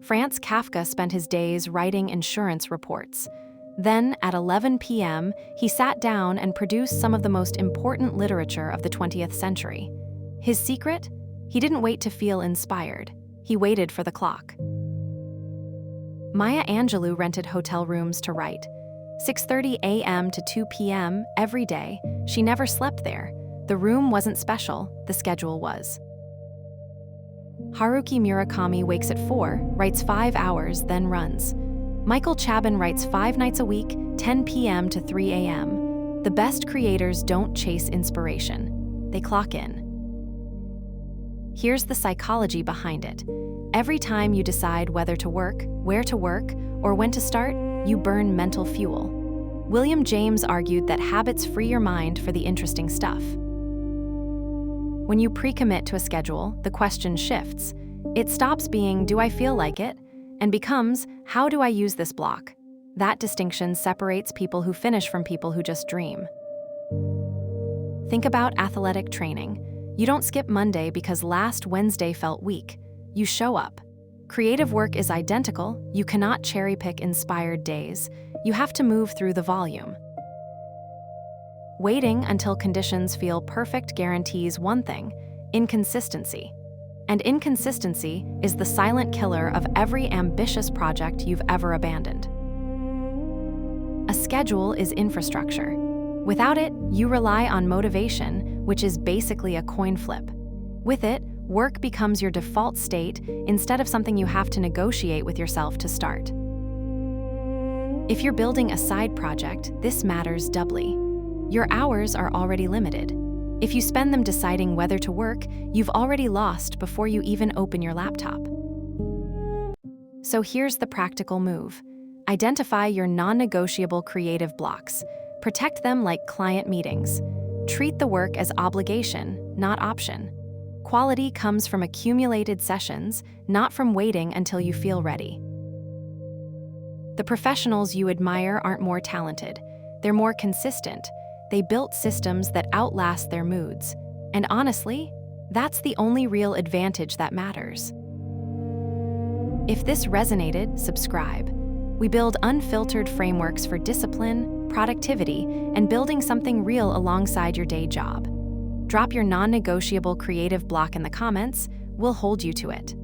Franz Kafka spent his days writing insurance reports. Then, at 11 p.m., he sat down and produced some of the most important literature of the 20th century. His secret? He didn't wait to feel inspired. He waited for the clock. Maya Angelou rented hotel rooms to write. 6:30 a.m. to 2 p.m. every day. She never slept there. The room wasn't special, the schedule was. Haruki Murakami wakes at 4, writes 5 hours, then runs. Michael Chabon writes 5 nights a week, 10 p.m. to 3 a.m. The best creators don't chase inspiration. They clock in. Here's the psychology behind it. Every time you decide whether to work, where to work, or when to start, you burn mental fuel. William James argued that habits free your mind for the interesting stuff. When you pre-commit to a schedule, the question shifts. It stops being, do I feel like it? And becomes, how do I use this block? That distinction separates people who finish from people who just dream. Think about athletic training. You don't skip Monday because last Wednesday felt weak. You show up. Creative work is identical. You cannot cherry-pick inspired days. You have to move through the volume. Waiting until conditions feel perfect guarantees one thing: inconsistency. And inconsistency is the silent killer of every ambitious project you've ever abandoned. A schedule is infrastructure. Without it, you rely on motivation, which is basically a coin flip. With it, work becomes your default state instead of something you have to negotiate with yourself to start. If you're building a side project, this matters doubly. Your hours are already limited. If you spend them deciding whether to work, you've already lost before you even open your laptop. So here's the practical move. Identify your non-negotiable creative blocks. Protect them like client meetings. Treat the work as obligation, not option. Quality comes from accumulated sessions, not from waiting until you feel ready. The professionals you admire aren't more talented. They're more consistent. They built systems that outlast their moods. And honestly, that's the only real advantage that matters. If this resonated, subscribe. We build unfiltered frameworks for discipline, productivity, and building something real alongside your day job. Drop your non-negotiable creative block in the comments. We'll hold you to it.